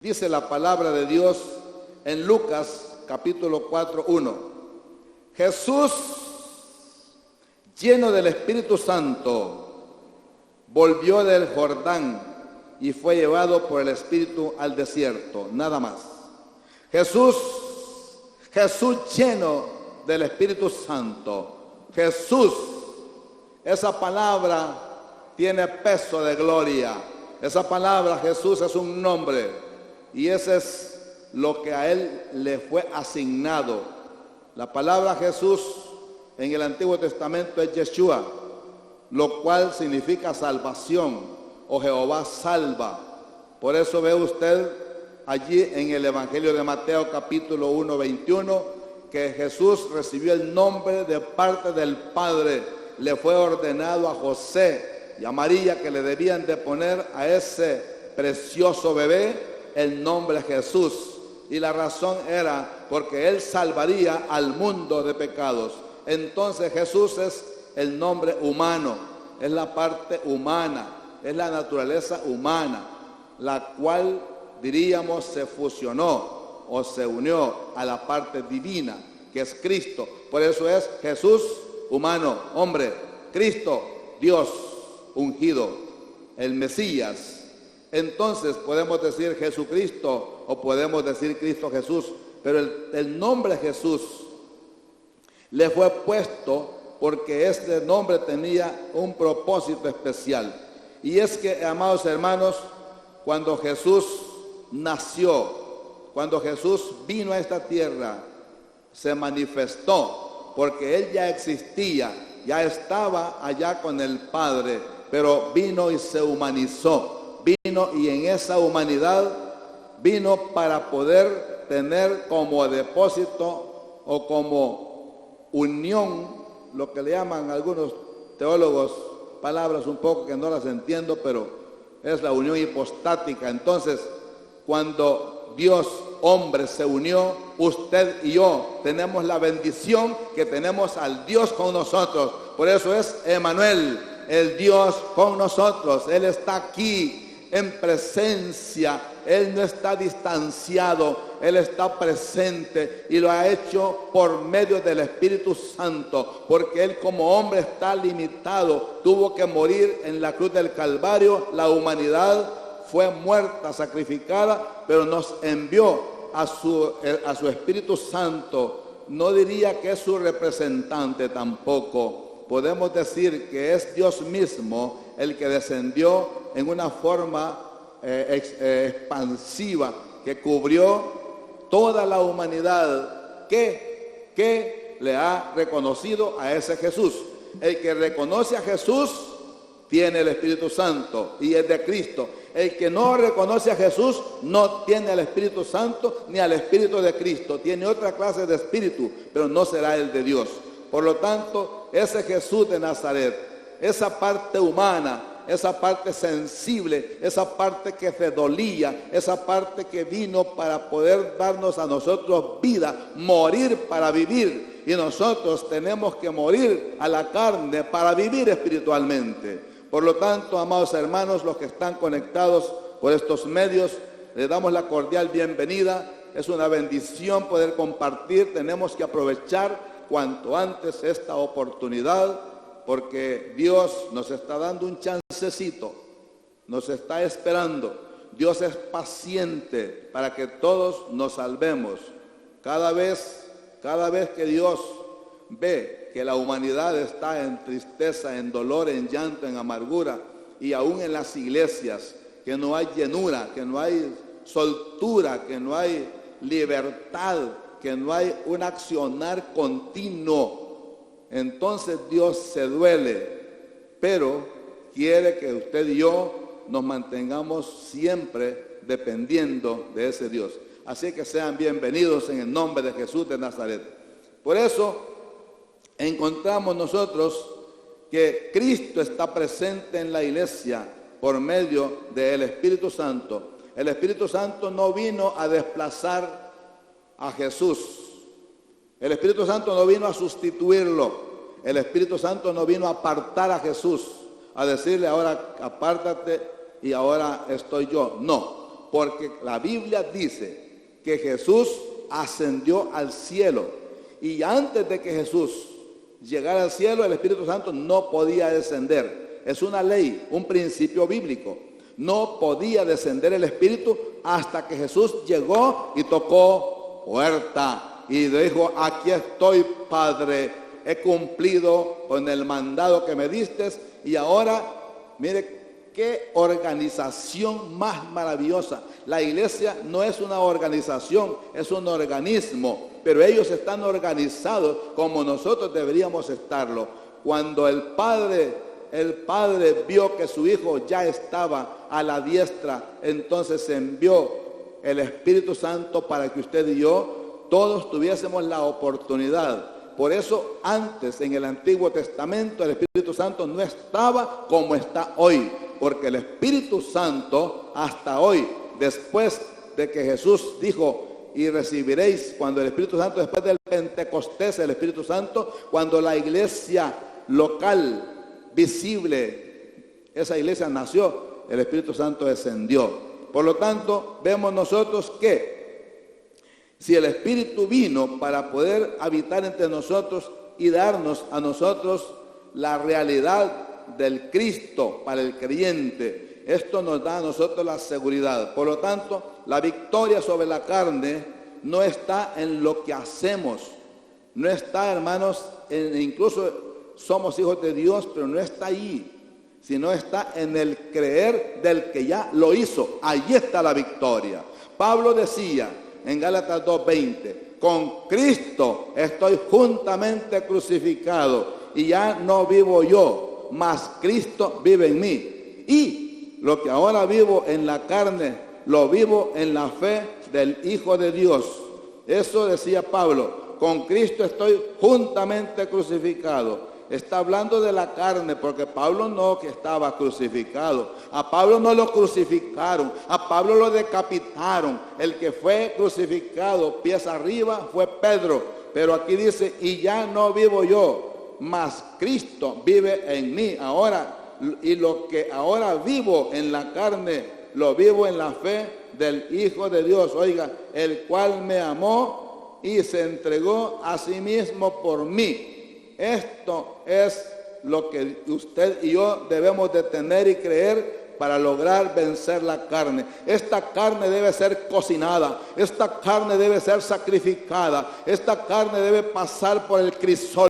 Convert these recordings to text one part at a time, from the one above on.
Dice la palabra de Dios en Lucas capítulo 4:1. Jesús, lleno del Espíritu Santo, volvió del Jordán y fue llevado por el Espíritu al desierto. Nada más. Jesús lleno del Espíritu Santo. Jesús, esa palabra tiene peso de gloria. Esa palabra Jesús es un nombre. Y ese es lo que a él le fue asignado. La palabra Jesús en el Antiguo Testamento es Yeshua, lo cual significa salvación o Jehová salva. Por eso ve usted allí en el Evangelio de Mateo capítulo 1:21 que Jesús recibió el nombre de parte del Padre. Le fue ordenado a José y a María que le debían de poner a ese precioso bebé el nombre Jesús, y la razón era porque él salvaría al mundo de pecados. Entonces Jesús es el nombre humano, es la parte humana, es la naturaleza humana, la cual diríamos se fusionó o se unió a la parte divina que es Cristo. Por eso es Jesús humano, hombre, Cristo, Dios ungido, el Mesías. Entonces podemos decir Jesucristo o podemos decir Cristo Jesús, pero el nombre Jesús le fue puesto porque este nombre tenía un propósito especial. Y es que, amados hermanos, cuando Jesús nació, cuando Jesús vino a esta tierra, se manifestó porque él ya existía, ya estaba allá con el Padre, pero vino y se humanizó. Vino y en esa humanidad vino para poder tener como depósito o como unión, lo que le llaman algunos teólogos, palabras un poco que no las entiendo, pero es la unión hipostática. Entonces, cuando Dios hombre se unió, usted y yo tenemos la bendición que tenemos al Dios con nosotros. Por eso es Emmanuel, el Dios con nosotros. Él está aquí en presencia, él no está distanciado, él está presente y lo ha hecho por medio del Espíritu Santo, porque él como hombre está limitado, tuvo que morir en la cruz del Calvario. La humanidad fue muerta, sacrificada, pero nos envió a su Espíritu Santo. No diría que es su representante tampoco. Podemos decir que es Dios mismo el que descendió en una forma expansiva que cubrió toda la humanidad que le ha reconocido a ese Jesús. El que reconoce a Jesús tiene el Espíritu Santo y es de Cristo. El que no reconoce a Jesús no tiene al Espíritu Santo ni al Espíritu de Cristo. Tiene otra clase de espíritu, pero no será el de Dios. Por lo tanto, ese Jesús de Nazaret, esa parte humana, esa parte sensible, esa parte que se dolía, esa parte que vino para poder darnos a nosotros vida, morir para vivir. Y nosotros tenemos que morir a la carne para vivir espiritualmente. Por lo tanto, amados hermanos, los que están conectados por estos medios, les damos la cordial bienvenida. Es una bendición poder compartir. Tenemos que aprovechar cuanto antes esta oportunidad, porque Dios nos está dando un chancecito, nos está esperando. Dios es paciente para que todos nos salvemos. Cada vez que Dios ve que la humanidad está en tristeza, en dolor, en llanto, en amargura, y aún en las iglesias, que no hay llenura, que no hay soltura, que no hay libertad, que no hay un accionar continuo, entonces Dios se duele, pero quiere que usted y yo nos mantengamos siempre dependiendo de ese Dios. Así que sean bienvenidos en el nombre de Jesús de Nazaret. Por eso encontramos nosotros que Cristo está presente en la iglesia por medio del Espíritu Santo. El Espíritu Santo no vino a desplazar a Jesús. El Espíritu Santo no vino a sustituirlo. El Espíritu Santo no vino a apartar a Jesús, a decirle ahora apártate y ahora estoy yo. No, porque la Biblia dice que Jesús ascendió al cielo y antes de que Jesús llegara al cielo, el Espíritu Santo no podía descender. Es una ley, un principio bíblico. No podía descender el Espíritu hasta que Jesús llegó y tocó puerta y dijo: aquí estoy, Padre, he cumplido con el mandado que me diste. Y ahora, mire qué organización más maravillosa. La iglesia no es una organización, es un organismo, pero ellos están organizados como nosotros deberíamos estarlo. Cuando el Padre vio que su Hijo ya estaba a la diestra, entonces envió el Espíritu Santo para que usted y yo todos tuviésemos la oportunidad. Por eso antes en el Antiguo Testamento el Espíritu Santo no estaba como está hoy, porque el Espíritu Santo hasta hoy, después de que Jesús dijo: y recibiréis cuando el Espíritu Santo, después del Pentecostés, el Espíritu Santo, cuando la iglesia local, visible, esa iglesia nació, el Espíritu Santo descendió. Por lo tanto, vemos nosotros que si el Espíritu vino para poder habitar entre nosotros y darnos a nosotros la realidad del Cristo para el creyente, esto nos da a nosotros la seguridad. Por lo tanto, la victoria sobre la carne no está en lo que hacemos, no está, hermanos, incluso somos hijos de Dios, pero no está ahí, sino está en el creer del que ya lo hizo. Allí está la victoria. Pablo decía en Gálatas 2:20: con Cristo estoy juntamente crucificado, y ya no vivo yo, mas Cristo vive en mí. Y lo que ahora vivo en la carne, lo vivo en la fe del Hijo de Dios. Eso decía Pablo: con Cristo estoy juntamente crucificado. Está hablando de la carne, porque Pablo no que estaba crucificado. A Pablo no lo crucificaron, a Pablo lo decapitaron. El que fue crucificado pies arriba fue Pedro. Pero aquí dice: y ya no vivo yo, mas Cristo vive en mí. Ahora, y lo que ahora vivo en la carne, lo vivo en la fe del Hijo de Dios. Oiga, el cual me amó y se entregó a sí mismo por mí. Esto es lo que usted y yo debemos de tener y creer para lograr vencer la carne. Esta carne debe ser cocinada, esta carne debe ser sacrificada, esta carne debe pasar por el crisol.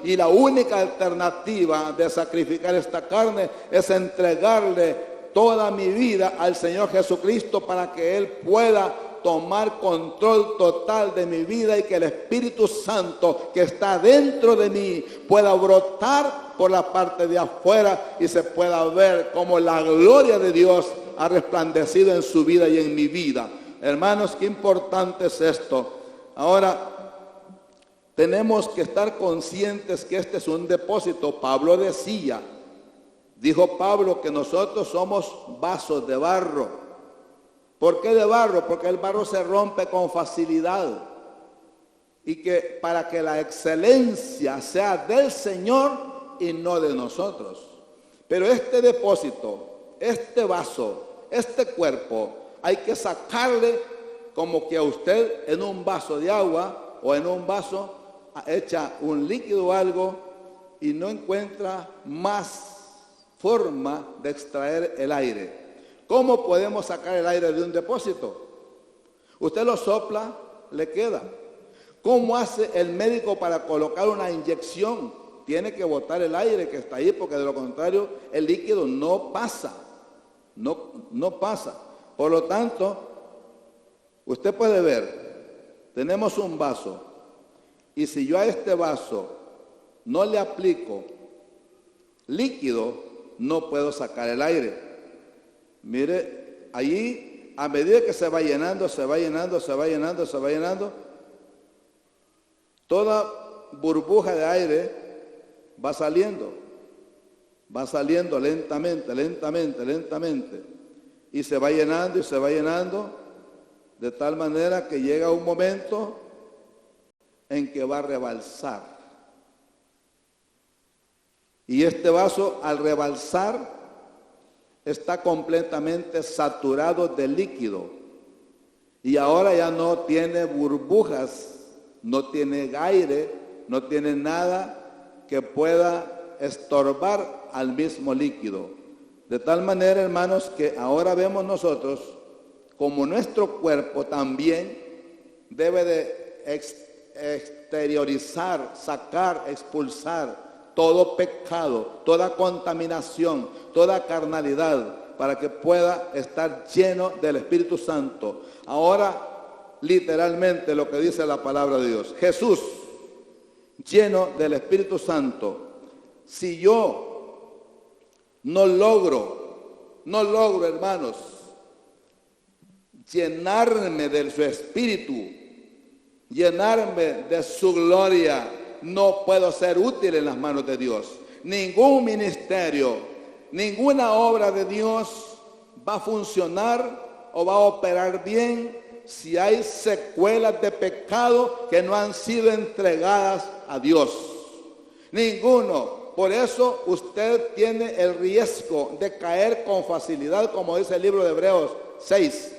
Y la única alternativa de sacrificar esta carne es entregarle toda mi vida al Señor Jesucristo para que Él pueda tomar control total de mi vida y que el Espíritu Santo que está dentro de mí pueda brotar por la parte de afuera y se pueda ver cómo la gloria de Dios ha resplandecido en su vida y en mi vida. Hermanos, qué importante es esto. Ahora, tenemos que estar conscientes que este es un depósito. Pablo dijo Pablo que nosotros somos vasos de barro. ¿Por qué de barro? Porque el barro se rompe con facilidad. Y que para que la excelencia sea del Señor y no de nosotros. Pero este depósito, este vaso, este cuerpo, hay que sacarle como que a usted en un vaso de agua o en un vaso echa un líquido o algo y no encuentra más forma de extraer el aire. ¿Cómo podemos sacar el aire de un depósito? Usted lo sopla, le queda. ¿Cómo hace el médico para colocar una inyección? Tiene que botar el aire que está ahí, porque de lo contrario el líquido no pasa. No pasa. Por lo tanto, usted puede ver, tenemos un vaso, y si yo a este vaso no le aplico líquido, no puedo sacar el aire. Mire, allí a medida que se va llenando, toda burbuja de aire va saliendo lentamente, y se va llenando, de tal manera que llega un momento en que va a rebalsar. Y este vaso, al rebalsar, está completamente saturado de líquido y ahora ya no tiene burbujas, no tiene aire, no tiene nada que pueda estorbar al mismo líquido. De tal manera, hermanos, que ahora vemos nosotros como nuestro cuerpo también debe de exteriorizar, sacar, expulsar todo pecado, toda contaminación, toda carnalidad, para que pueda estar lleno del Espíritu Santo. Ahora, literalmente lo que dice la palabra de Dios, Jesús, lleno del Espíritu Santo. Si yo no logro, hermanos, llenarme de su Espíritu, llenarme de su gloria, no puedo ser útil en las manos de Dios. Ningún ministerio, ninguna obra de Dios va a funcionar o va a operar bien si hay secuelas de pecado que no han sido entregadas a Dios. Ninguno. Por eso usted tiene el riesgo de caer con facilidad, como dice el libro de Hebreos 6.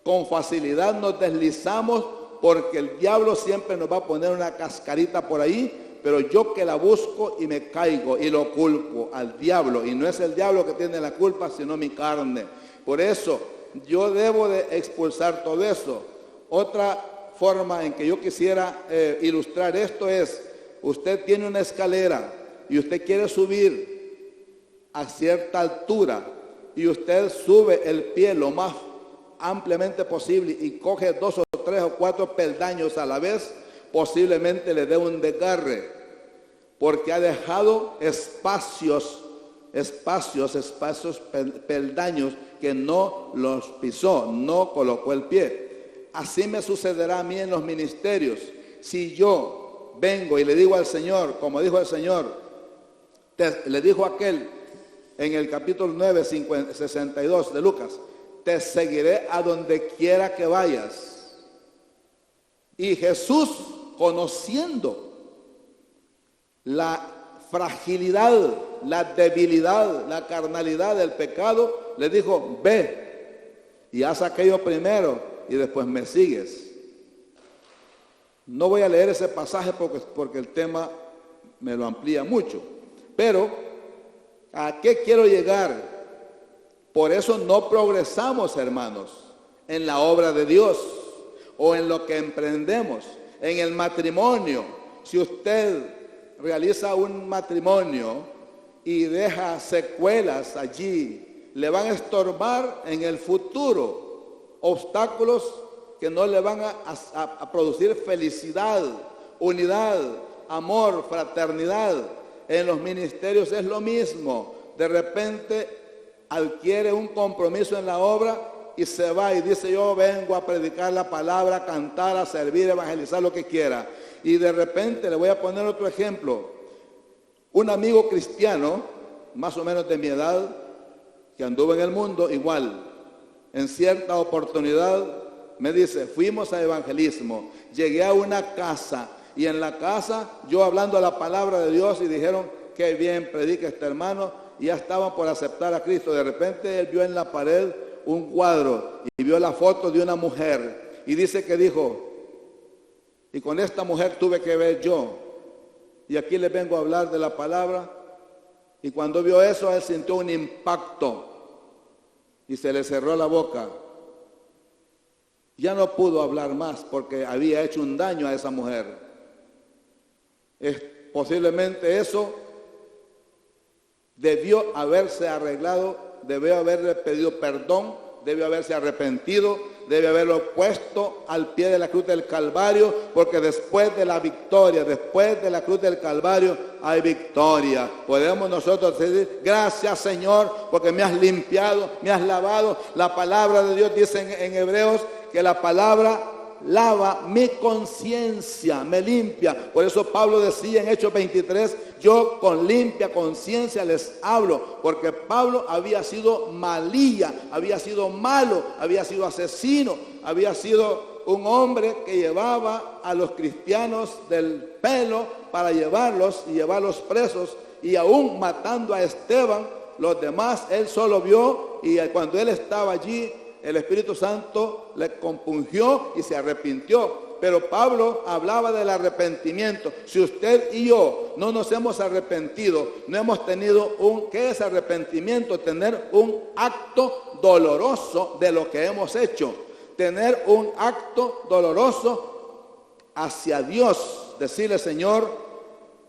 Con facilidad nos deslizamos porque el diablo siempre nos va a poner una cascarita por ahí, pero yo que la busco y me caigo y lo culpo al diablo, y no es el diablo que tiene la culpa, sino mi carne. Por eso yo debo de expulsar todo eso. Otra forma en que yo quisiera ilustrar esto es, usted tiene una escalera y usted quiere subir a cierta altura y usted sube el pie lo más ampliamente posible y coge 2 o 3 o 4 peldaños a la vez, posiblemente le dé un desgarre, porque ha dejado espacios, peldaños que no los pisó, no colocó el pie. Así me sucederá a mí en los ministerios. Si yo vengo y le digo al Señor, como dijo el Señor, le dijo aquel en el capítulo 9, 62 de Lucas, te seguiré a donde quiera que vayas. Y Jesús, conociendo la fragilidad, la debilidad, la carnalidad del pecado, le dijo, ve y haz aquello primero y después me sigues. No voy a leer ese pasaje porque el tema me lo amplía mucho, pero ¿a qué quiero llegar? Por eso no progresamos, hermanos, en la obra de Dios o en lo que emprendemos, en el matrimonio. Si usted realiza un matrimonio y deja secuelas allí, le van a estorbar en el futuro obstáculos que no le van a producir felicidad, unidad, amor, fraternidad. En los ministerios es lo mismo. De repente adquiere un compromiso en la obra y se va y dice, yo vengo a predicar la palabra, a cantar, a servir, a evangelizar, lo que quiera. Y de repente le voy a poner otro ejemplo. Un amigo cristiano, más o menos de mi edad, que anduvo en el mundo, igual, en cierta oportunidad me dice, fuimos a evangelismo, llegué a una casa y en la casa yo hablando la palabra de Dios y dijeron, qué bien predica este hermano, y ya estaban por aceptar a Cristo. De repente él vio en la pared un cuadro y vio la foto de una mujer y dice que dijo, y con esta mujer tuve que ver yo, y aquí les vengo a hablar de la palabra. Y cuando vio eso, él sintió un impacto y se le cerró la boca. Ya no pudo hablar más porque había hecho un daño a esa mujer. Posiblemente eso debió haberse arreglado, debió haberle pedido perdón, debió haberse arrepentido, debe haberlo puesto al pie de la cruz del Calvario, porque después de la victoria, después de la cruz del Calvario, hay victoria. Podemos nosotros decir, gracias Señor, porque me has limpiado, me has lavado. La palabra de Dios dice en Hebreos que la palabra lava mi conciencia, me limpia. Por eso Pablo decía en Hechos 23, yo con limpia conciencia les hablo, porque Pablo había sido malilla, había sido malo, había sido asesino, había sido un hombre que llevaba a los cristianos del pelo para llevarlos y llevarlos presos, y aún matando a Esteban, los demás él solo vio, y cuando él estaba allí, el Espíritu Santo le compungió y se arrepintió. Pero Pablo hablaba del arrepentimiento. Si usted y yo no nos hemos arrepentido, no hemos tenido ¿qué es arrepentimiento? Tener un acto doloroso de lo que hemos hecho. Tener un acto doloroso hacia Dios. Decirle, Señor,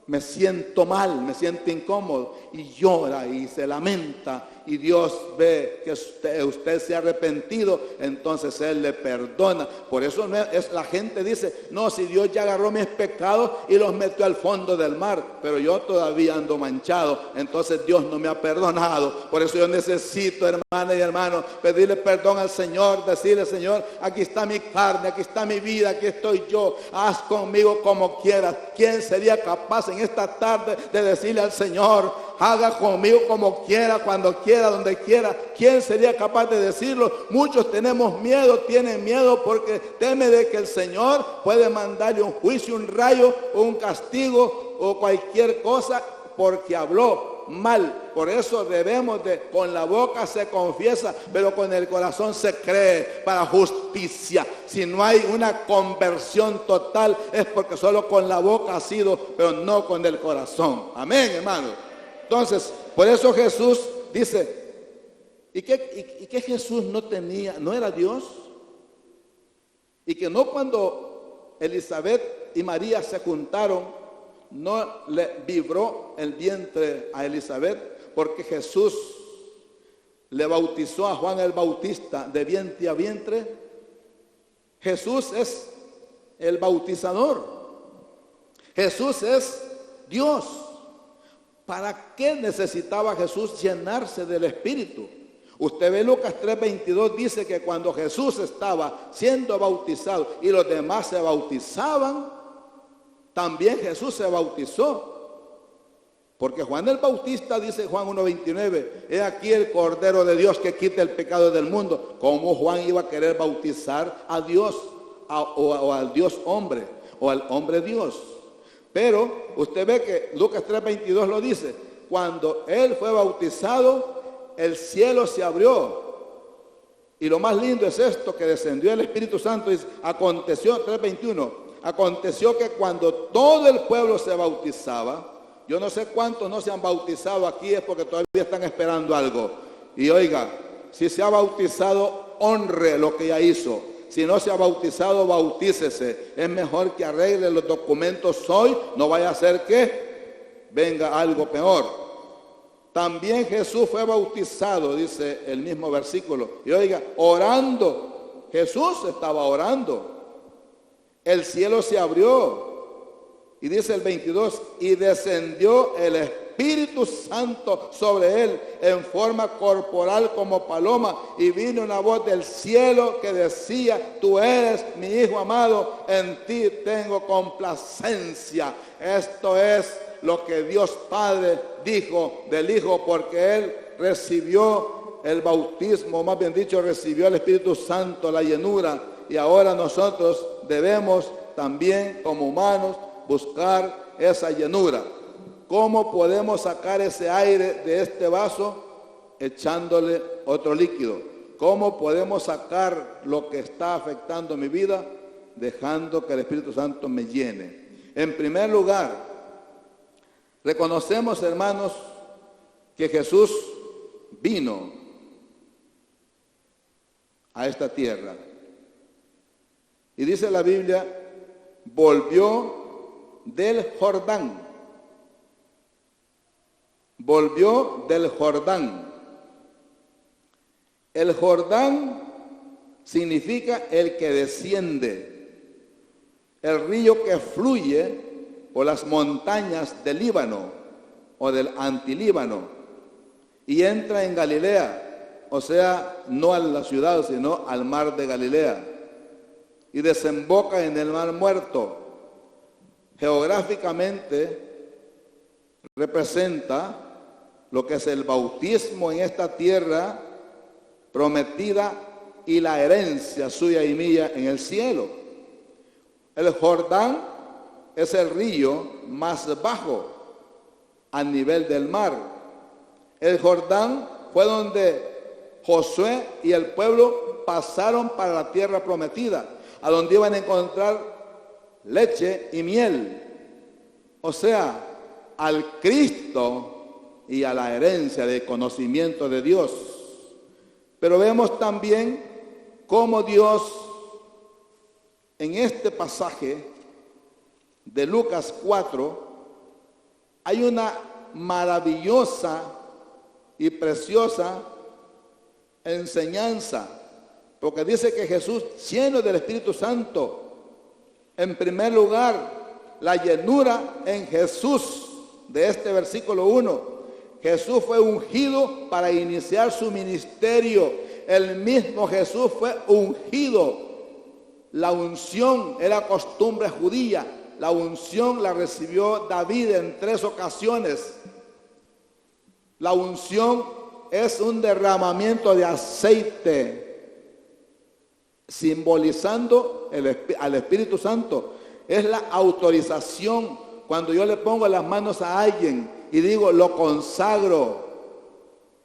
me siento mal, me siento incómodo, y llora y se lamenta, y Dios ve que usted se ha arrepentido, entonces Él le perdona. Por eso la gente dice, no, si Dios ya agarró mis pecados y los metió al fondo del mar, pero yo todavía ando manchado, entonces Dios no me ha perdonado. Por eso yo necesito, hermanas y hermanos, pedirle perdón al Señor, decirle, Señor, aquí está mi carne, aquí está mi vida, aquí estoy yo, haz conmigo como quieras. ¿Quién sería capaz en esta tarde de decirle al Señor, haga conmigo como quiera, cuando quiera, donde quiera? ¿Quién sería capaz de decirlo? Muchos tenemos miedo, tienen miedo porque teme de que el Señor puede mandarle un juicio, un rayo, un castigo o cualquier cosa porque habló mal. Por eso debemos con la boca se confiesa, pero con el corazón se cree para justicia. Si no hay una conversión total, es porque solo con la boca ha sido, pero no con el corazón. Amén, hermano. Entonces, por eso Jesús dice, ¿y qué Jesús no tenía? ¿No era Dios? Y que no, cuando Elizabeth y María se juntaron, no le vibró el vientre a Elizabeth, porque Jesús le bautizó a Juan el Bautista de vientre a vientre. Jesús es el bautizador. Jesús es Dios. ¿Para qué necesitaba Jesús llenarse del Espíritu? Usted ve Lucas 3:22, dice que cuando Jesús estaba siendo bautizado y los demás se bautizaban, también Jesús se bautizó. Porque Juan el Bautista, dice Juan 1:29, he aquí el Cordero de Dios que quita el pecado del mundo. ¿Cómo Juan iba a querer bautizar a Dios o al Dios hombre o al hombre Dios? Pero usted ve que Lucas 3:22 lo dice, cuando él fue bautizado, el cielo se abrió. Y lo más lindo es esto, que descendió el Espíritu Santo. Dice, aconteció, 3:21, aconteció que cuando todo el pueblo se bautizaba, yo no sé cuántos no se han bautizado aquí, es porque todavía están esperando algo. Y oiga, si se ha bautizado, honre lo que ya hizo. Si no se ha bautizado, bautícese. Es mejor que arregle los documentos hoy, no vaya a ser que venga algo peor. También Jesús fue bautizado, dice el mismo versículo. Y oiga, orando, Jesús estaba orando. El cielo se abrió. Y dice el 22, y descendió el Espíritu Santo sobre él en forma corporal como paloma, y vino una voz del cielo que decía, tú eres mi Hijo amado, en ti tengo complacencia. Esto es lo que Dios Padre dijo del Hijo, porque él recibió el bautismo, más bien dicho, recibió el Espíritu Santo, la llenura, y ahora nosotros debemos también como humanos buscar esa llenura. ¿Cómo podemos sacar ese aire de este vaso? Echándole otro líquido. ¿Cómo podemos sacar lo que está afectando mi vida? Dejando que el Espíritu Santo me llene. En primer lugar, reconocemos, hermanos, que Jesús vino a esta tierra. Y dice la Biblia, volvió del Jordán. Volvió del Jordán. El Jordán significa el que desciende, el río que fluye por las montañas del Líbano o del Antilíbano y entra en Galilea, o sea, no a la ciudad, sino al mar de Galilea, y desemboca en el mar Muerto. Geográficamente representa lo que es el bautismo en esta tierra prometida y la herencia suya y mía en el cielo. El Jordán es el río más bajo a nivel del mar. El Jordán fue donde Josué y el pueblo pasaron para la tierra prometida, a donde iban a encontrar leche y miel. O sea, al Cristo y a la herencia de conocimiento de Dios. Pero vemos también cómo Dios, en este pasaje de Lucas 4, hay una maravillosa y preciosa enseñanza, porque dice que Jesús, lleno del Espíritu Santo, en primer lugar, la llenura en Jesús de este versículo 1. Jesús fue ungido para iniciar su ministerio. El mismo Jesús fue ungido. La unción era costumbre judía. La unción la recibió David en 3 ocasiones. La unción es un derramamiento de aceite, simbolizando al Espíritu Santo. Es la autorización. Cuando yo le pongo las manos a alguien y digo, lo consagro,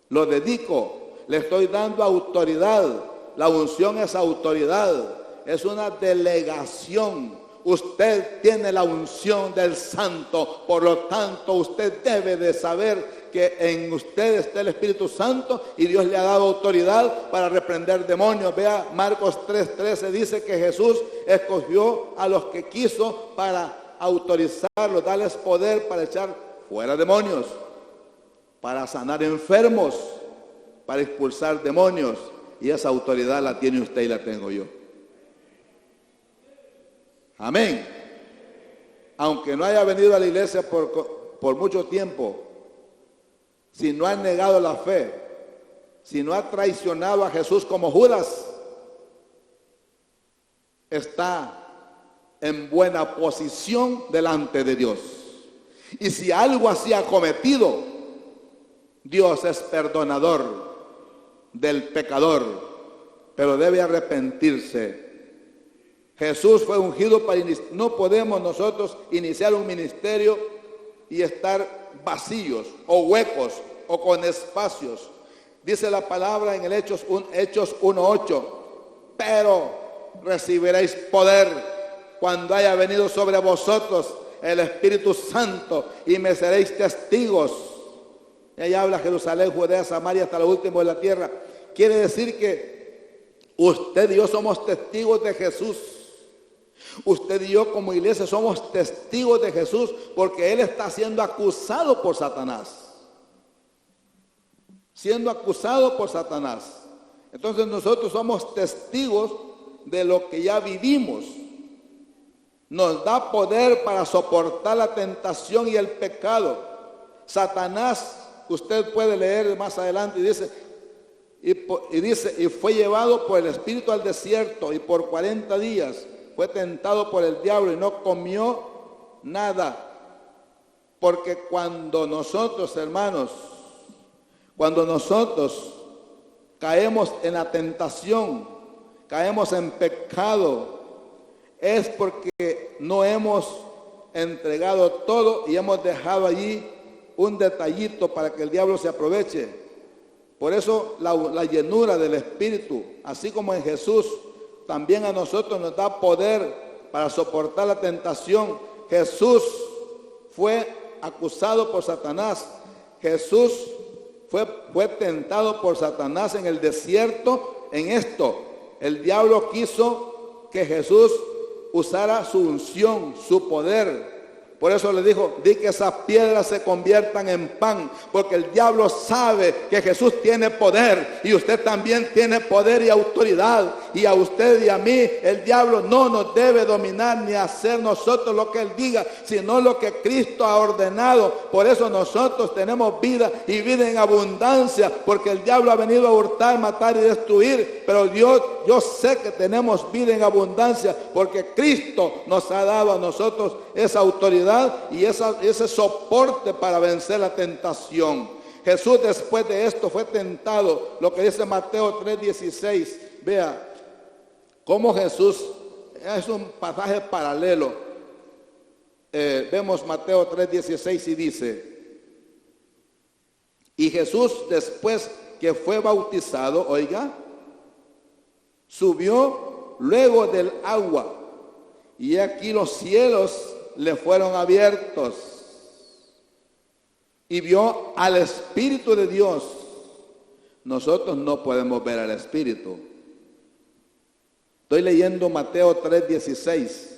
lo dedico, le estoy dando autoridad. La unción es autoridad, es una delegación. Usted tiene la unción del Santo, por lo tanto usted debe de saber que en usted está el Espíritu Santo y Dios le ha dado autoridad para reprender demonios. Vea, Marcos 3:13 dice que Jesús escogió a los que quiso para autorizarlos, darles poder para echar fuera demonios, para sanar enfermos, para expulsar demonios. Y esa autoridad la tiene usted y la tengo yo. Amén. Aunque no haya venido a la iglesia por mucho tiempo, si no ha negado la fe, si no ha traicionado a Jesús como Judas, está en buena posición delante de Dios. Y si algo así ha cometido, Dios es perdonador del pecador, pero debe arrepentirse. Jesús fue ungido para iniciar. No podemos nosotros iniciar un ministerio y estar vacíos o huecos o con espacios. Dice la palabra en el Hechos 1:8, pero recibiréis poder cuando haya venido sobre vosotros el Espíritu Santo y me seréis testigos. Y ahí habla Jerusalén, Judea, Samaria, hasta lo último de la tierra. Quiere decir que usted y yo somos testigos de Jesús. Usted y yo como iglesia somos testigos de Jesús, porque Él está siendo acusado por Satanás. Siendo acusado por Satanás. Entonces nosotros somos testigos de lo que ya vivimos. Nos da poder para soportar la tentación y el pecado. Satanás, usted puede leer más adelante, y dice, y fue llevado por el Espíritu al desierto, y por 40 días fue tentado por el diablo y no comió nada. Porque cuando nosotros, hermanos, cuando nosotros caemos en la tentación, caemos en pecado, es porque no hemos entregado todo y hemos dejado allí un detallito para que el diablo se aproveche. Por eso la llenura del Espíritu, así como en Jesús, también a nosotros nos da poder para soportar la tentación. Jesús fue acusado por Satanás. Jesús fue tentado por Satanás en el desierto en esto. El diablo quiso que Jesús usara su unción, su poder. Por eso le dijo, di que esas piedras se conviertan en pan, porque el diablo sabe que Jesús tiene poder y usted también tiene poder y autoridad. Y a usted y a mí el diablo no nos debe dominar ni hacer nosotros lo que Él diga, sino lo que Cristo ha ordenado. Por eso nosotros tenemos vida y vida en abundancia, porque el diablo ha venido a hurtar, matar y destruir. Pero yo sé que tenemos vida en abundancia, porque Cristo nos ha dado a nosotros esa autoridad y ese soporte para vencer la tentación. Jesús después de esto fue tentado, lo que dice Mateo 3:16. Vea cómo Jesús, es un pasaje paralelo. Vemos Mateo 3:16 y dice, Y Jesús, después que fue bautizado, oiga, subió luego del agua, y aquí los cielos le fueron abiertos, y vio al Espíritu de Dios. Nosotros no podemos ver al Espíritu. Estoy leyendo Mateo 3:16,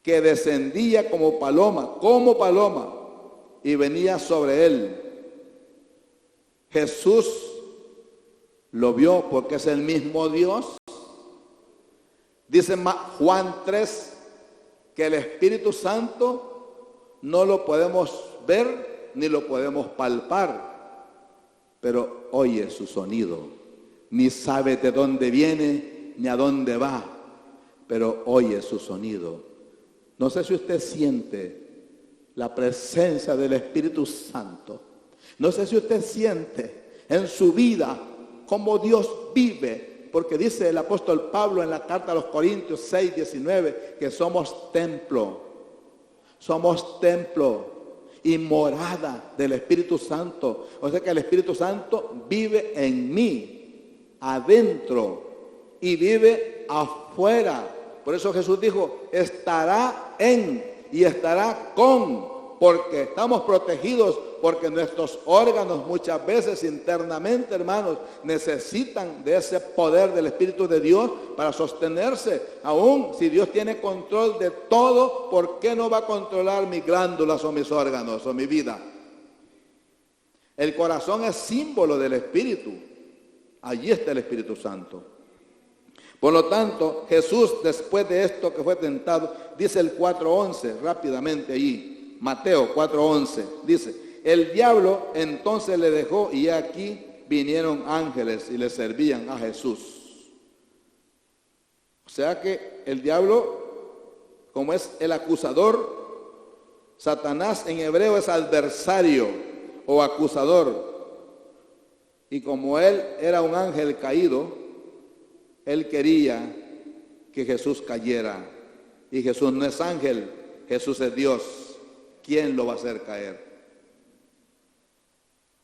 que descendía como paloma, y venía sobre él. Jesús lo vio porque es el mismo Dios. Dice Juan 3 que el Espíritu Santo no lo podemos ver ni lo podemos palpar, pero oye su sonido. Ni sabe de dónde viene ni a dónde va, pero oye su sonido. No sé si usted siente la presencia del Espíritu Santo. No sé si usted siente en su vida cómo Dios vive, porque dice el apóstol Pablo en la carta a los Corintios 6:19 que somos templo y morada del Espíritu Santo. O sea que el Espíritu Santo vive en mí, adentro, y vive afuera. Por eso Jesús dijo, estará en y estará con, porque estamos protegidos, porque nuestros órganos muchas veces internamente, hermanos, necesitan de ese poder del Espíritu de Dios para sostenerse. Aún si Dios tiene control de todo, ¿por qué no va a controlar mis glándulas o mis órganos o mi vida? El corazón es símbolo del Espíritu. Allí está el Espíritu Santo. Por lo tanto, Jesús, después de esto que fue tentado, dice el 4:11, rápidamente allí, Mateo 4:11, dice, el diablo entonces le dejó y aquí vinieron ángeles y le servían a Jesús. O sea que el diablo, como es el acusador, Satanás en hebreo es adversario o acusador. Y como él era un ángel caído, él quería que Jesús cayera. Y Jesús no es ángel, Jesús es Dios. ¿Quién lo va a hacer caer?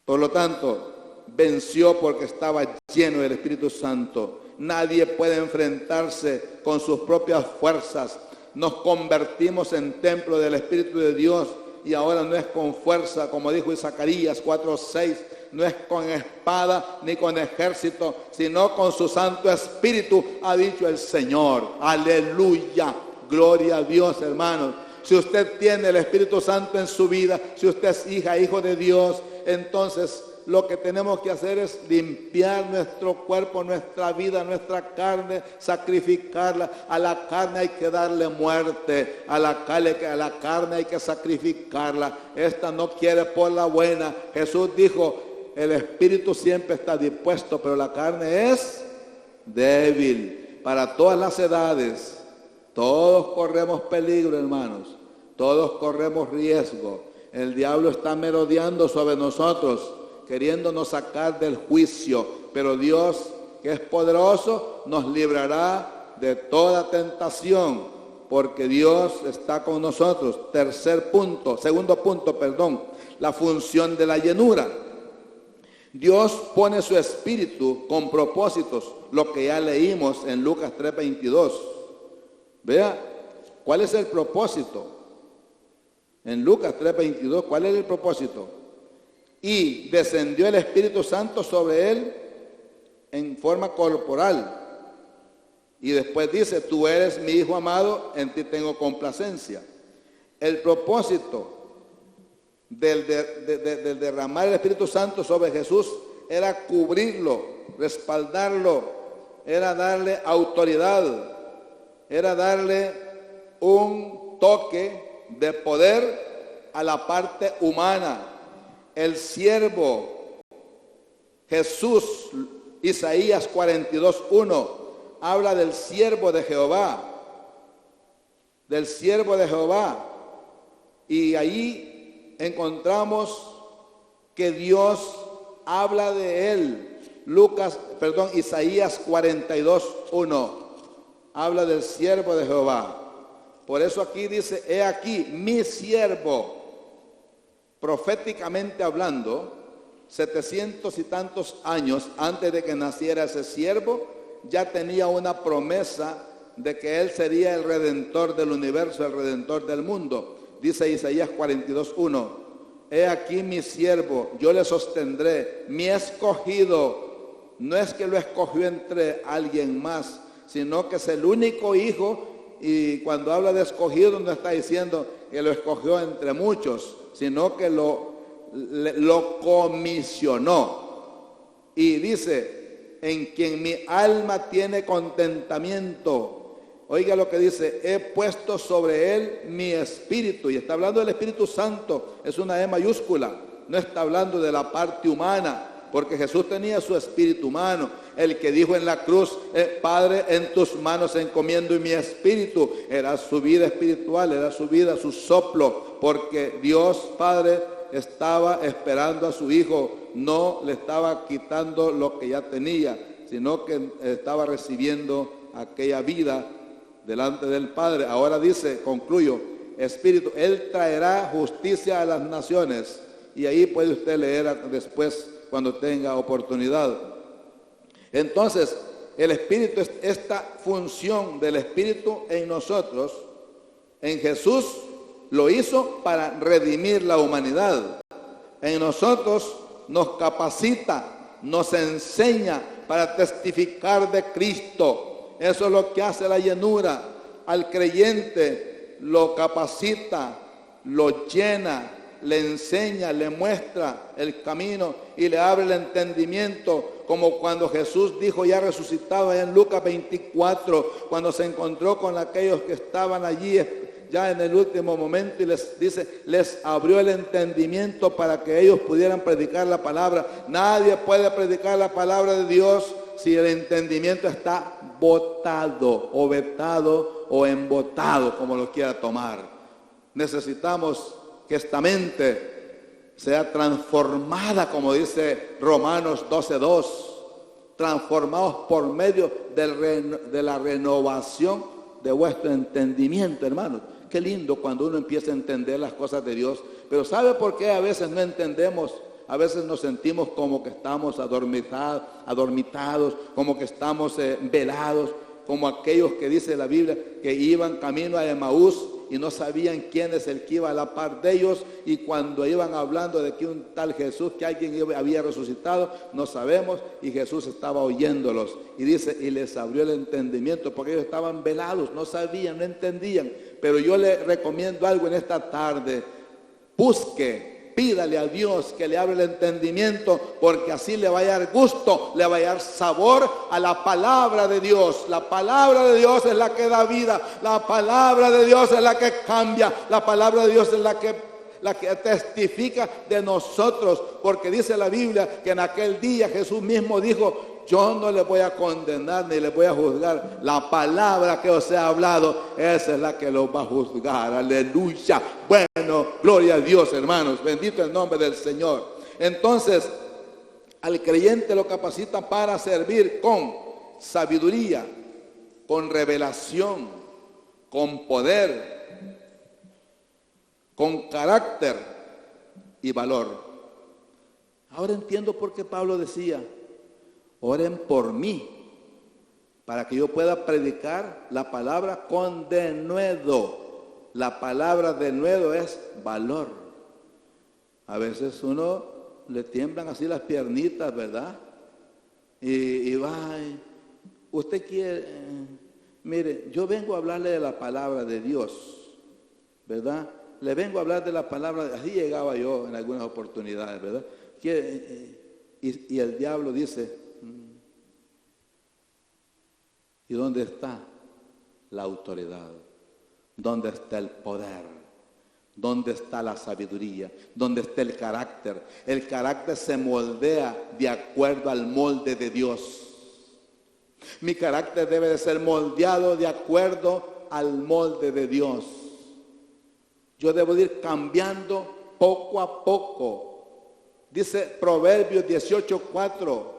Por lo tanto, venció porque estaba lleno del Espíritu Santo. Nadie puede enfrentarse con sus propias fuerzas. Nos convertimos en templo del Espíritu de Dios y ahora no es con fuerza, como dijo Zacarías 4:6, no es con espada ni con ejército, sino con su Santo Espíritu, ha dicho el Señor. Aleluya, gloria a Dios, hermanos. Si usted tiene el Espíritu Santo en su vida, si usted es hija, hijo de Dios, entonces lo que tenemos que hacer es limpiar nuestro cuerpo, nuestra vida, nuestra carne, sacrificarla. A la carne hay que darle muerte, a la carne hay que sacrificarla. Esta no quiere por la buena. Jesús dijo, el espíritu siempre está dispuesto, pero la carne es débil. Para todas las edades, todos corremos peligro, hermanos. Todos corremos riesgo. El diablo está merodeando sobre nosotros, queriéndonos sacar del juicio. Pero Dios, que es poderoso, nos librará de toda tentación, porque Dios está con nosotros. Segundo punto, la función de la llenura. Dios pone su espíritu con propósitos, lo que ya leímos en Lucas 3:22. Vea, ¿cuál es el propósito? En Lucas 3:22, ¿cuál es el propósito? Y descendió el Espíritu Santo sobre él en forma corporal. Y después dice, tú eres mi Hijo amado, en ti tengo complacencia. El propósito del derramar el Espíritu Santo sobre Jesús era cubrirlo, respaldarlo, era darle autoridad, era darle un toque de poder a la parte humana. El siervo Jesús, Isaías 42:1, habla del siervo de Jehová, y ahí encontramos que Dios habla de él. Isaías 42:1 habla del siervo de Jehová. Por eso aquí dice, he aquí mi siervo. proféticamente hablando, 700 y tantos años antes de que naciera ese siervo, ya tenía una promesa de que él sería el redentor del universo, el redentor del mundo. Dice Isaías 42:1, he aquí mi siervo, yo le sostendré, mi escogido. No es que lo escogió entre alguien más, sino que es el único hijo, y cuando habla de escogido no está diciendo que lo escogió entre muchos, sino que lo comisionó. Y dice, en quien mi alma tiene contentamiento. Oiga lo que dice, he puesto sobre él mi espíritu. Y está hablando del Espíritu Santo, es una E mayúscula, no está hablando de la parte humana, porque Jesús tenía su espíritu humano. El que dijo en la cruz, Padre, en tus manos encomiendo mi espíritu, era su vida espiritual, era su vida, su soplo, porque Dios Padre estaba esperando a su Hijo, no le estaba quitando lo que ya tenía, sino que estaba recibiendo aquella vida delante del Padre. Ahora dice, concluyo, Espíritu, Él traerá justicia a las naciones. Y ahí puede usted leer después cuando tenga oportunidad. Entonces, el Espíritu, esta función del Espíritu en nosotros, en Jesús, lo hizo para redimir la humanidad. En nosotros nos capacita, nos enseña para testificar de Cristo. Eso es lo que hace la llenura. Al creyente lo capacita, lo llena, le enseña, le muestra el camino y le abre el entendimiento, como cuando Jesús dijo ya resucitado en Lucas 24, cuando se encontró con aquellos que estaban allí ya en el último momento, y les dice, les abrió el entendimiento para que ellos pudieran predicar la palabra. Nadie puede predicar la palabra de Dios si el entendimiento está botado o vetado o embotado, como lo quiera tomar. Necesitamos que esta mente sea transformada, como dice Romanos 12:2, transformados por medio de la renovación de vuestro entendimiento, hermanos. Qué lindo cuando uno empieza a entender las cosas de Dios. Pero ¿sabe por qué a veces no entendemos? A veces nos sentimos como que estamos adormitados, como que estamos velados, como aquellos que dice la Biblia que iban camino a Emaús y no sabían quién es el que iba a la par de ellos, y cuando iban hablando de que un tal Jesús, que alguien había resucitado, no sabemos, y Jesús estaba oyéndolos, y dice, y les abrió el entendimiento, porque ellos estaban velados, no sabían, no entendían. Pero yo le recomiendo algo en esta tarde: busque, pídale a Dios que le abra el entendimiento, porque así le va a dar gusto, le va a dar sabor a la palabra de Dios. La palabra de Dios es la que da vida, la palabra de Dios es la que cambia, la palabra de Dios es la que testifica de nosotros, porque dice la Biblia que en aquel día Jesús mismo dijo, yo no le voy a condenar ni le voy a juzgar. La palabra que os he hablado, esa es la que los va a juzgar. Aleluya. Bueno, gloria a Dios, hermanos. Bendito el nombre del Señor. Entonces, al creyente lo capacita para servir con sabiduría, con revelación, con poder, con carácter y valor. Ahora entiendo por qué Pablo decía, oren por mí, para que yo pueda predicar la palabra con denuedo. La palabra denuedo es valor. A veces uno le tiemblan así las piernitas, ¿verdad? Y va, usted quiere, mire, yo vengo a hablarle de la palabra de Dios, ¿verdad? Le vengo a hablar de la palabra, así llegaba yo en algunas oportunidades, ¿verdad? Y el diablo dice, ¿y dónde está la autoridad? ¿Dónde está el poder? ¿Dónde está la sabiduría? ¿Dónde está el carácter? El carácter se moldea de acuerdo al molde de Dios. Mi carácter debe de ser moldeado de acuerdo al molde de Dios. Yo debo de ir cambiando poco a poco. Dice Proverbios 18:4.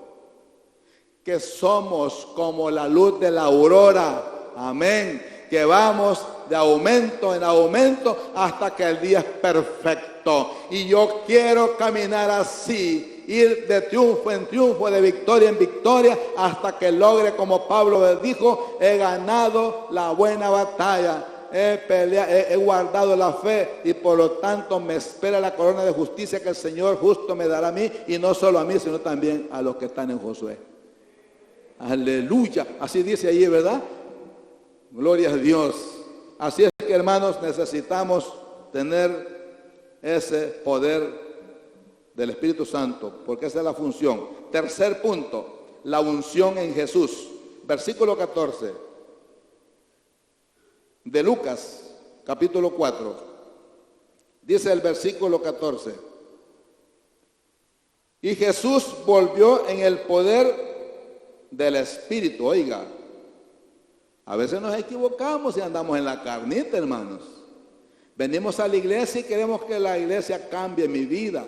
Que somos como la luz de la aurora, amén, que vamos de aumento en aumento, hasta que el día es perfecto. Y yo quiero caminar así, ir de triunfo en triunfo, de victoria en victoria, hasta que logre, como Pablo dijo, he ganado la buena batalla. He guardado la fe, y por lo tanto me espera la corona de justicia que el Señor justo me dará a mí, y no solo a mí, sino también a los que están en Josué. Aleluya, así dice allí, ¿verdad? Gloria a Dios. Así es que, hermanos, necesitamos tener ese poder del Espíritu Santo, porque esa es la función. Tercer punto, la unción en Jesús. Versículo 14 de Lucas, capítulo 4. Dice el versículo 14: y Jesús volvió en el poder del Espíritu. Oiga, a veces nos equivocamos y andamos en la carnita, hermanos. Venimos a la iglesia y queremos que la iglesia cambie mi vida.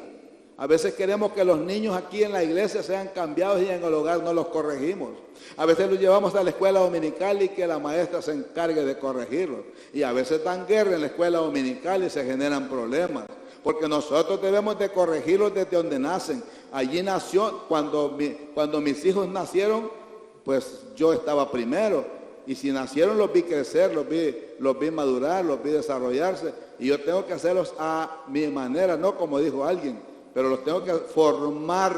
A veces queremos que los niños aquí en la iglesia sean cambiados, y en el hogar no los corregimos. A veces los llevamos a la escuela dominical y que la maestra se encargue de corregirlos. Y a veces dan guerra en la escuela dominical y se generan problemas, porque nosotros debemos de corregirlos desde donde nacen. Allí nació, cuando mis hijos nacieron, pues yo estaba primero. Y si nacieron, los vi crecer, los vi madurar, los vi desarrollarse. Y yo tengo que hacerlos a mi manera, no como dijo alguien, pero los tengo que formar,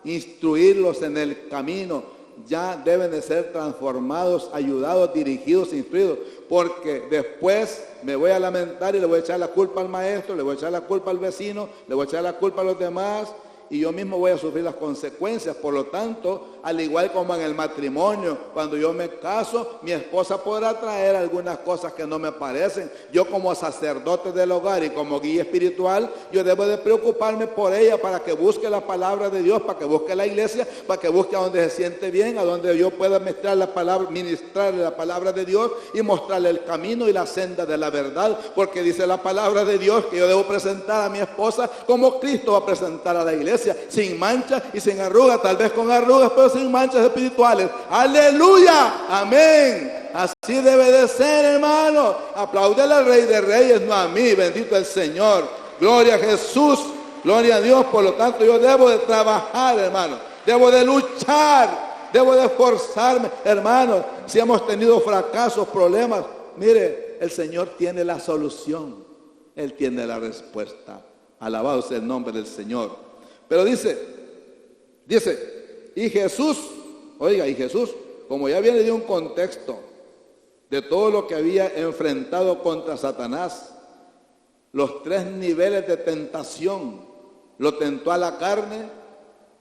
instruirlos en el camino. Ya deben de ser transformados, ayudados, dirigidos, instruidos, porque después me voy a lamentar y le voy a echar la culpa al maestro, le voy a echar la culpa al vecino, le voy a echar la culpa a los demás, y yo mismo voy a sufrir las consecuencias. Por lo tanto, al igual como en el matrimonio, cuando yo me caso, mi esposa podrá traer algunas cosas que no me parecen. Yo, como sacerdote del hogar y como guía espiritual, yo debo de preocuparme por ella, para que busque la palabra de Dios, para que busque la iglesia, para que busque a donde se siente bien, a donde yo pueda ministrarle la palabra de Dios y mostrarle el camino y la senda de la verdad. Porque dice la palabra de Dios que yo debo presentar a mi esposa como Cristo va a presentar a la iglesia, sin mancha y sin arrugas, tal vez con arrugas, pero sin manchas espirituales. Aleluya, amén. Así debe de ser, hermano. Apláudele al Rey de Reyes, no a mí. Bendito el Señor, gloria a Jesús, gloria a Dios. Por lo tanto, yo debo de trabajar, hermano, debo de luchar, debo de esforzarme, hermano. Si hemos tenido fracasos, problemas, mire, el Señor tiene la solución, Él tiene la respuesta. Alabado sea el nombre del Señor. Pero dice, y Jesús, oiga, y Jesús, como ya viene de un contexto de todo lo que había enfrentado contra Satanás, los 3 niveles de tentación: lo tentó a la carne,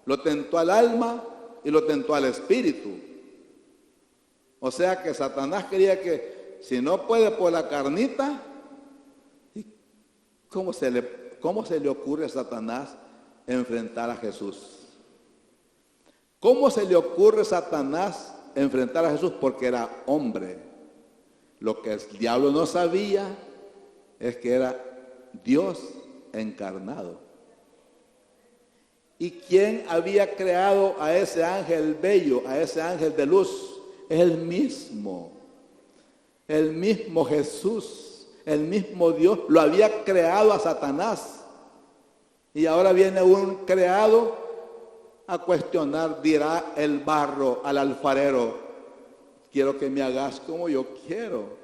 lo tentó al alma y lo tentó al espíritu. O sea que Satanás quería que, si no puede por la carnita, ¿cómo se le ocurre a Satanás enfrentar a Jesús? ¿Cómo se le ocurre a Satanás enfrentar a Jesús? Porque era hombre. Lo que el diablo no sabía es que era Dios encarnado. ¿Y quién había creado a ese ángel bello, a ese ángel de luz? El mismo Jesús, el mismo Dios lo había creado a Satanás. Y ahora viene un creado a cuestionar. Dirá el barro al alfarero: quiero que me hagas como yo quiero.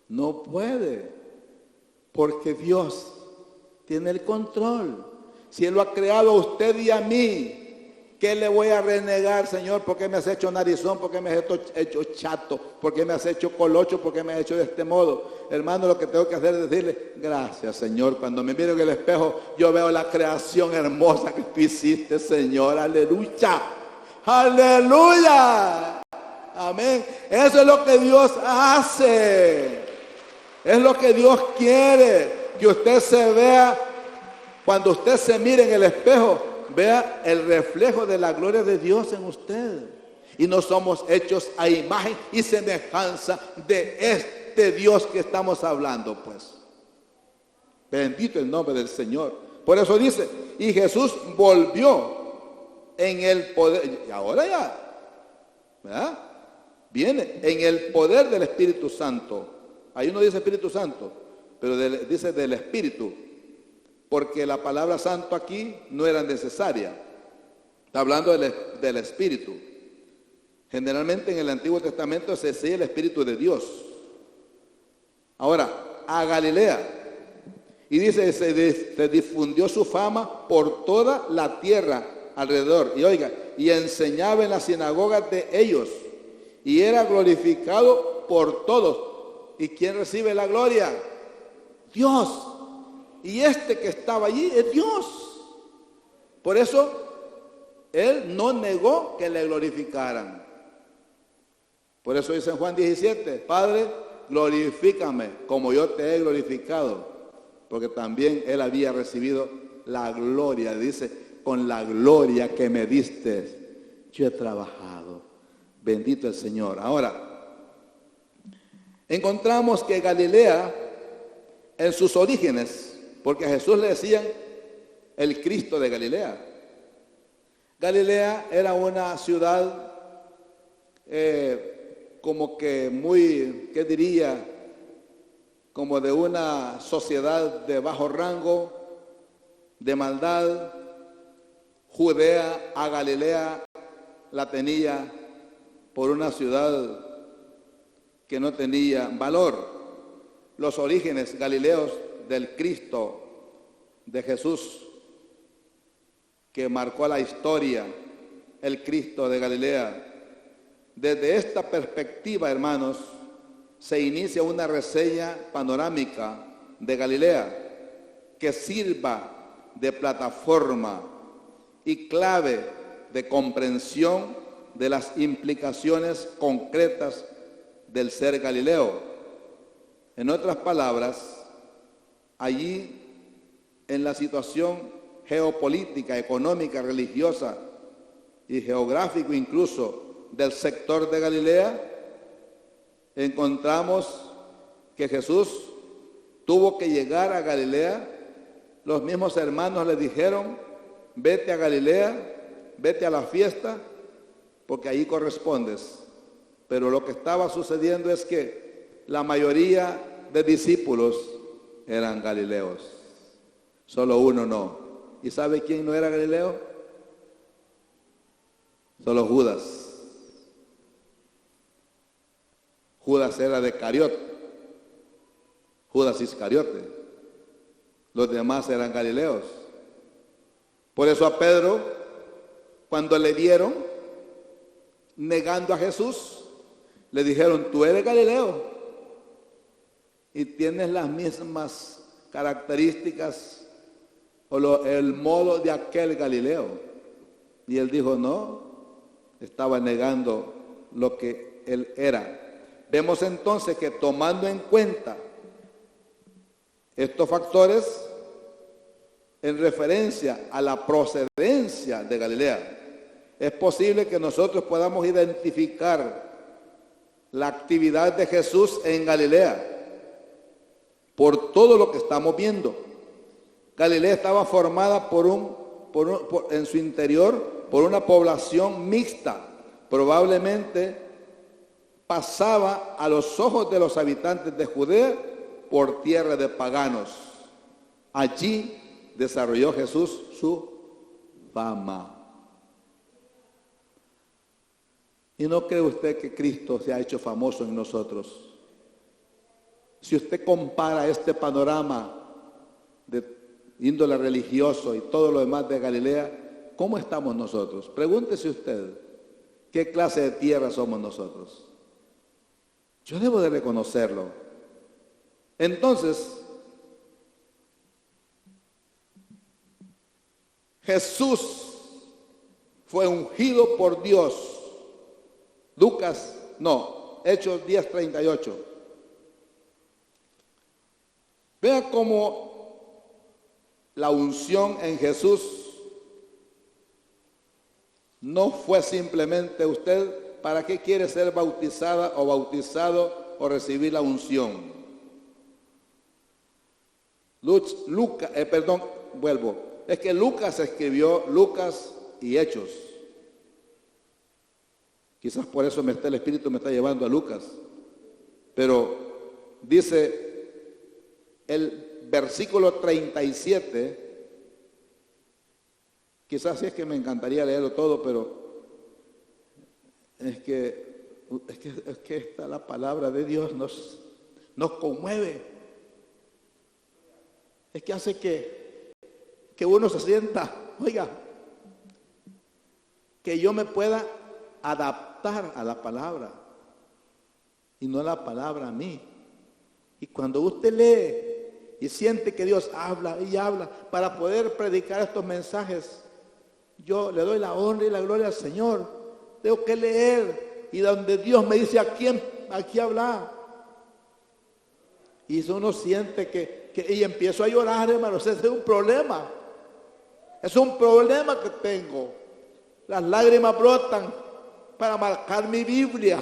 No puede, porque Dios tiene el control. Si Él lo ha creado a usted y a mí, ¿qué le voy a renegar, Señor? ¿Por qué me has hecho narizón? ¿Por qué me has hecho chato? ¿Por qué me has hecho colocho? ¿Por qué me has hecho de este modo? Hermano, lo que tengo que hacer es decirle: gracias, Señor. Cuando me miro en el espejo, yo veo la creación hermosa que tú hiciste, Señor. Aleluya. Aleluya. Amén. Eso es lo que Dios hace. Es lo que Dios quiere. Que usted se vea, cuando usted se mire en el espejo, vea el reflejo de la gloria de Dios en usted. Y no somos hechos a imagen y semejanza de este Dios que estamos hablando, pues. Bendito el nombre del Señor. Por eso dice, y Jesús volvió en el poder. Y ahora ya, ¿verdad? Viene en el poder del Espíritu Santo Ahí no dice Espíritu Santo, pero dice del Espíritu, porque la palabra santo aquí no era necesaria. Está hablando del Espíritu. Generalmente en el Antiguo Testamento se decía el Espíritu de Dios. Ahora, a Galilea. Y dice, se difundió su fama por toda la tierra alrededor. Y oiga, y enseñaba en las sinagogas de ellos. Y era glorificado por todos. ¿Y quién recibe la gloria? Dios. Y este que estaba allí es Dios. Por eso, él no negó que le glorificaran. Por eso dice en Juan 17, Padre, glorifícame como yo te he glorificado. Porque también él había recibido la gloria. Dice, con la gloria que me diste, yo he trabajado. Bendito el Señor. Ahora, encontramos que Galilea, en sus orígenes, porque a Jesús le decían el Cristo de Galilea. Galilea era una ciudad como que muy, ¿qué diría? Como de una sociedad de bajo rango, de maldad. Judea a Galilea la tenía por una ciudad que no tenía valor. Los orígenes galileos del Cristo, de Jesús, que marcó la historia, el Cristo de Galilea. Desde esta perspectiva, hermanos, se inicia una reseña panorámica de Galilea que sirva de plataforma y clave de comprensión de las implicaciones concretas del ser Galileo. En otras palabras, allí en la situación geopolítica, económica, religiosa y geográfico incluso del sector de Galilea, encontramos que Jesús tuvo que llegar a Galilea. Los mismos hermanos le dijeron, vete a Galilea, vete a la fiesta, porque ahí correspondes. Pero lo que estaba sucediendo es que la mayoría de discípulos eran galileos, solo uno no. ¿Y sabe quién no era galileo? Solo Judas. Judas era de Cariot, Judas Iscariote. Los demás eran galileos. Por eso a Pedro, cuando le dieron, negando a Jesús, le dijeron, tú eres galileo y tienes las mismas características o el modo de aquel Galileo. Y él dijo, no, estaba negando lo que él era. Vemos entonces que tomando en cuenta estos factores en referencia a la procedencia de Galilea, es posible que nosotros podamos identificar la actividad de Jesús en Galilea por todo lo que estamos viendo. Galilea estaba formada en su interior por una población mixta. Probablemente pasaba a los ojos de los habitantes de Judea por tierra de paganos. Allí desarrolló Jesús su fama. ¿Y no cree usted que Cristo se ha hecho famoso en nosotros? Si usted compara este panorama de índole religioso y todo lo demás de Galilea, ¿cómo estamos nosotros? Pregúntese usted, ¿qué clase de tierra somos nosotros? Yo debo de reconocerlo. Entonces, Jesús fue ungido por Dios. Hechos 10:38. Vea cómo la unción en Jesús no fue simplemente usted. ¿Para qué quiere ser bautizada o bautizado o recibir la unción? Es que Lucas escribió Lucas y Hechos. Quizás por eso el Espíritu me está llevando a Lucas. Pero dice el versículo 37, quizás sí es que me encantaría leerlo todo, pero es que esta la palabra de Dios nos conmueve. Es que hace que uno se sienta, oiga, que yo me pueda adaptar a la palabra y no la palabra a mí. Y cuando usted lee y siente que Dios habla y habla para poder predicar estos mensajes, yo le doy la honra y la gloria al Señor. Tengo que leer y donde Dios me dice aquí hablar. Y eso uno siente y empiezo a llorar, hermanos. Ese es un problema. Es un problema que tengo. Las lágrimas brotan para marcar mi Biblia,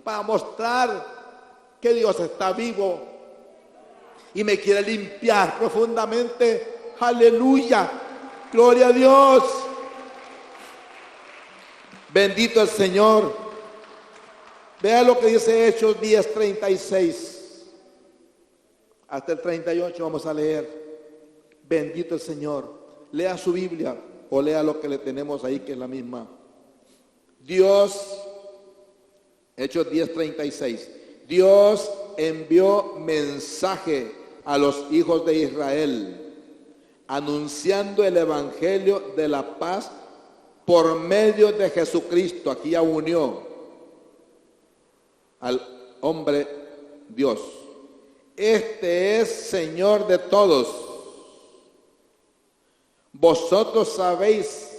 para mostrar que Dios está vivo y me quiere limpiar profundamente. Aleluya, gloria a Dios. Bendito el Señor. Vea lo que dice Hechos 10:36 hasta el 38 vamos a leer. Bendito el Señor. Lea su Biblia o lea lo que le tenemos ahí, que es la misma. Dios, Hechos 10:36, Dios envió mensaje a los hijos de Israel, anunciando el evangelio de la paz por medio de Jesucristo. Aquí ya unió al hombre Dios. Este es Señor de todos. Vosotros sabéis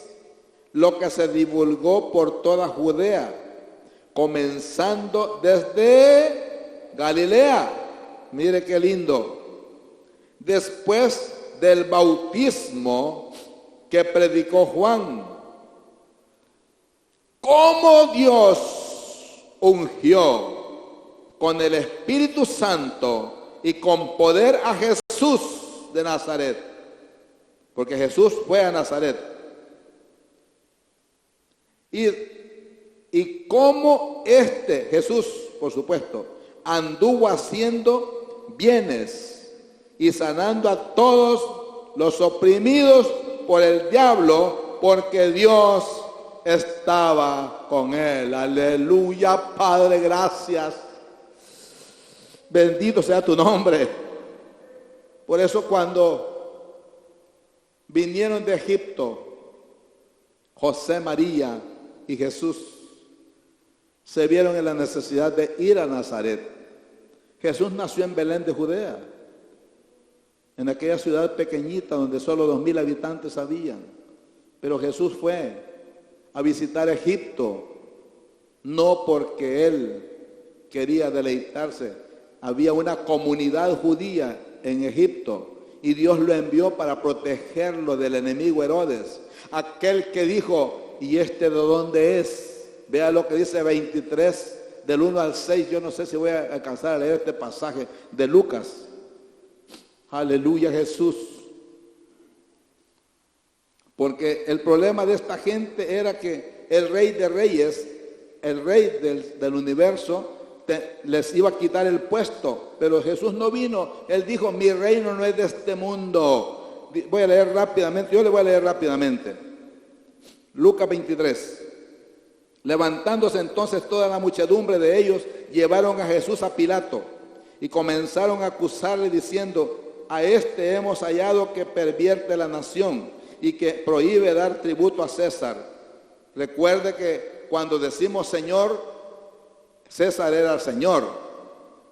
lo que se divulgó por toda Judea, comenzando desde Galilea. Mire qué lindo. Después del bautismo que predicó Juan, cómo Dios ungió con el Espíritu Santo y con poder a Jesús de Nazaret. Porque Jesús fue a Nazaret. Y cómo Jesús, por supuesto, anduvo haciendo bienes y sanando a todos los oprimidos por el diablo, porque Dios estaba con él. Aleluya, Padre, gracias. Bendito sea tu nombre. Por eso cuando vinieron de Egipto José, María y Jesús, se vieron en la necesidad de ir a Nazaret. Jesús nació en Belén de Judea, en aquella ciudad pequeñita donde solo 2,000 habitantes habían. Pero Jesús fue a visitar Egipto, no porque él quería deleitarse. Había una comunidad judía en Egipto y Dios lo envió para protegerlo del enemigo Herodes, aquel que dijo, ¿y este de dónde es? Vea lo que dice 23 del 1 al 6. Yo no sé si voy a alcanzar a leer este pasaje de Lucas. Aleluya, Jesús. Porque el problema de esta gente era que el Rey de Reyes, el Rey del universo, les iba a quitar el puesto, pero Jesús no vino. Él dijo, mi reino no es de este mundo. Voy a leer rápidamente, yo le voy a leer rápidamente. Lucas 23. Levantándose entonces toda la muchedumbre de ellos, llevaron a Jesús a Pilato y comenzaron a acusarle diciendo, a este hemos hallado que pervierte la nación y que prohíbe dar tributo a César. Recuerde que cuando decimos Señor, César era el Señor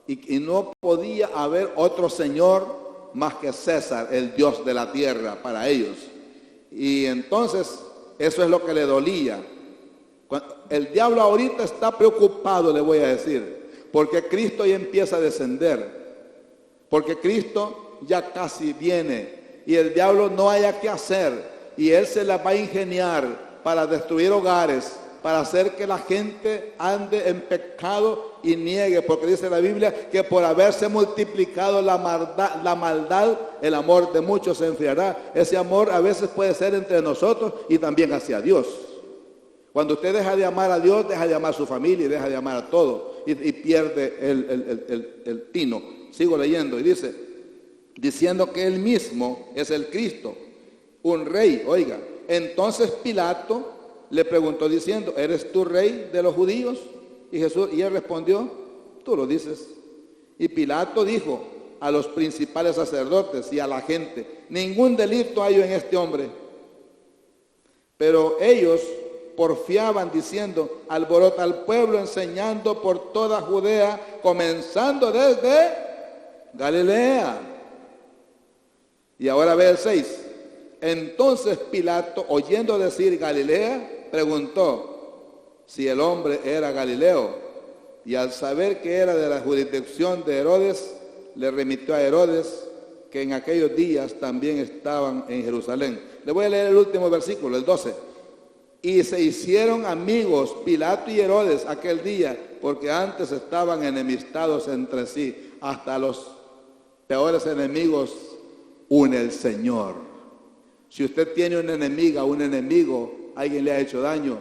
y no podía haber otro Señor más que César, el Dios de la tierra para ellos. Y entonces eso es lo que le dolía. El diablo ahorita está preocupado, le voy a decir, porque Cristo ya empieza a descender, porque Cristo ya casi viene y el diablo no haya qué hacer y él se la va a ingeniar para destruir hogares, para hacer que la gente ande en pecado y niegue, porque dice la Biblia que por haberse multiplicado la maldad, el amor de muchos se enfriará. Ese amor a veces puede ser entre nosotros y también hacia Dios. Cuando usted deja de amar a Dios, deja de amar a su familia y deja de amar a todo. y pierde el tino. Sigo leyendo y dice, diciendo que él mismo es el Cristo, un rey. Oiga, entonces Pilato le preguntó diciendo, ¿eres tú rey de los judíos? Y él respondió, tú lo dices. Y Pilato dijo a los principales sacerdotes y a la gente, ningún delito hay en este hombre. Pero ellos porfiaban diciendo, alborota al pueblo enseñando por toda Judea, comenzando desde Galilea. Y ahora ve el 6. Entonces Pilato, oyendo decir Galilea, preguntó si el hombre era Galileo. Y al saber que era de la jurisdicción de Herodes, le remitió a Herodes, que en aquellos días también estaban en Jerusalén. Le voy a leer el último versículo, el 12. Y se hicieron amigos Pilato y Herodes aquel día, porque antes estaban enemistados entre sí. Hasta los peores enemigos une el Señor. Si usted tiene una enemiga, un enemigo, alguien le ha hecho daño,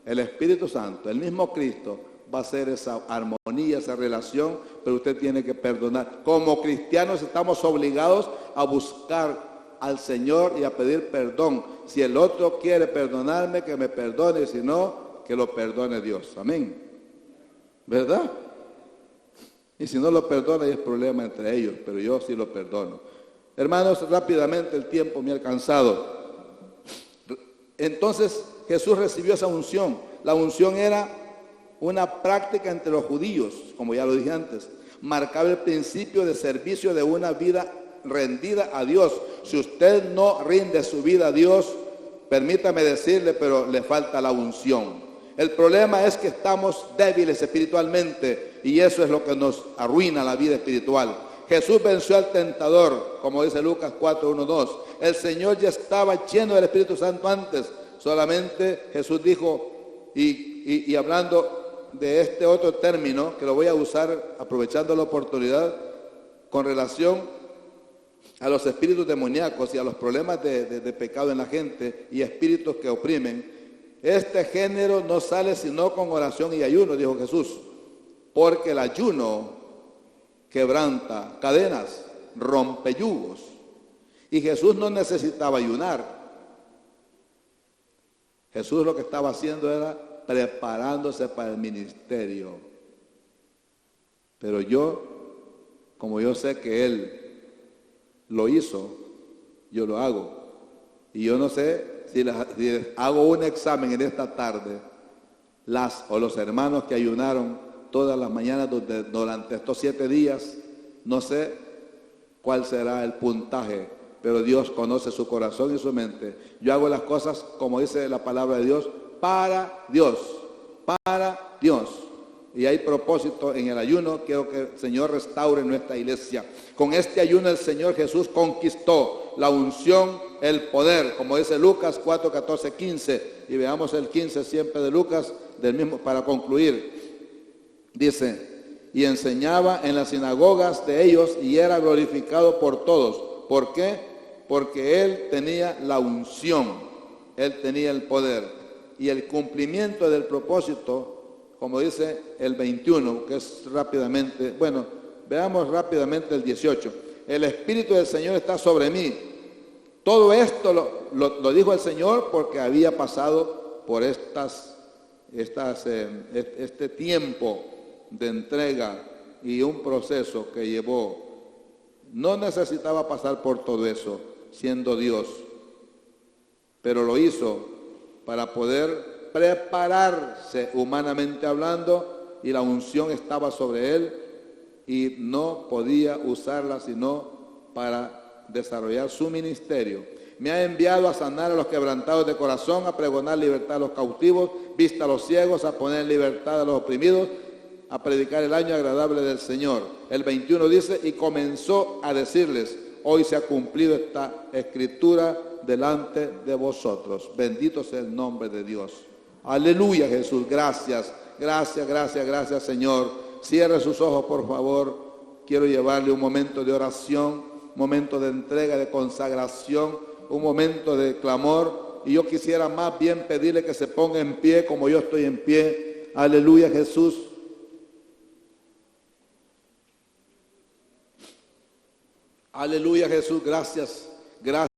el Espíritu Santo, el mismo Cristo, va a hacer esa armonía, esa relación, pero usted tiene que perdonar. Como cristianos estamos obligados a buscar al Señor y a pedir perdón. Si el otro quiere perdonarme, que me perdone, si no, que lo perdone Dios. Amén. ¿Verdad? Y si no lo perdona, es problema entre ellos, pero yo sí lo perdono. Hermanos, rápidamente el tiempo me ha alcanzado. Entonces Jesús recibió esa unción. La unción era una práctica entre los judíos, como ya lo dije antes. Marcaba el principio de servicio de una vida rendida a Dios. Si usted no rinde su vida a Dios, permítame decirle, pero le falta la unción. El problema es que estamos débiles espiritualmente y eso es lo que nos arruina la vida espiritual. Jesús venció al tentador, como dice Lucas 4, 1, 2. El Señor ya estaba lleno del Espíritu Santo antes. Solamente Jesús dijo, y hablando de este otro término, que lo voy a usar aprovechando la oportunidad, con relación a los espíritus demoníacos y a los problemas de pecado en la gente y espíritus que oprimen. Este género no sale sino con oración y ayuno, dijo Jesús, porque el ayuno quebranta cadenas, rompe yugos. Y Jesús no necesitaba ayunar. Jesús lo que estaba haciendo era preparándose para el ministerio. Pero como yo sé que Él lo hizo, yo lo hago. Y yo no sé si les hago un examen en esta tarde, los hermanos que ayunaron todas las mañanas durante estos 7 días, no sé cuál será el puntaje, pero Dios conoce su corazón y su mente. Yo hago las cosas, como dice la palabra de Dios, para Dios, para Dios. Y hay propósito en el ayuno. Quiero que el Señor restaure nuestra iglesia. Con este ayuno el Señor Jesús conquistó la unción, el poder, como dice Lucas 4, 14, 15. Y veamos el 15 siempre de Lucas, del mismo, para concluir. Dice, y enseñaba en las sinagogas de ellos y era glorificado por todos. ¿Por qué? Porque Él tenía la unción, Él tenía el poder. Y el cumplimiento del propósito, como dice el 21, que es rápidamente, bueno, veamos rápidamente el 18. El Espíritu del Señor está sobre mí. Todo esto lo dijo el Señor porque había pasado por este tiempo de entrega y un proceso que llevó. No necesitaba pasar por todo eso, siendo Dios, pero lo hizo para poder prepararse humanamente hablando, y la unción estaba sobre él y no podía usarla sino para desarrollar su ministerio. Me ha enviado a sanar a los quebrantados de corazón, a pregonar libertad a los cautivos, vista a los ciegos, a poner en libertad a los oprimidos, a predicar el año agradable del Señor. El 21 dice, y comenzó a decirles, hoy se ha cumplido esta escritura delante de vosotros. Bendito sea el nombre de Dios. Aleluya, Jesús. Gracias, gracias, gracias, gracias, Señor. Cierre sus ojos, por favor. Quiero llevarle un momento de oración, un momento de entrega, de consagración, un momento de clamor. Y yo quisiera más bien pedirle que se ponga en pie como yo estoy en pie. Aleluya, Jesús. Aleluya, Jesús, gracias. Gracias.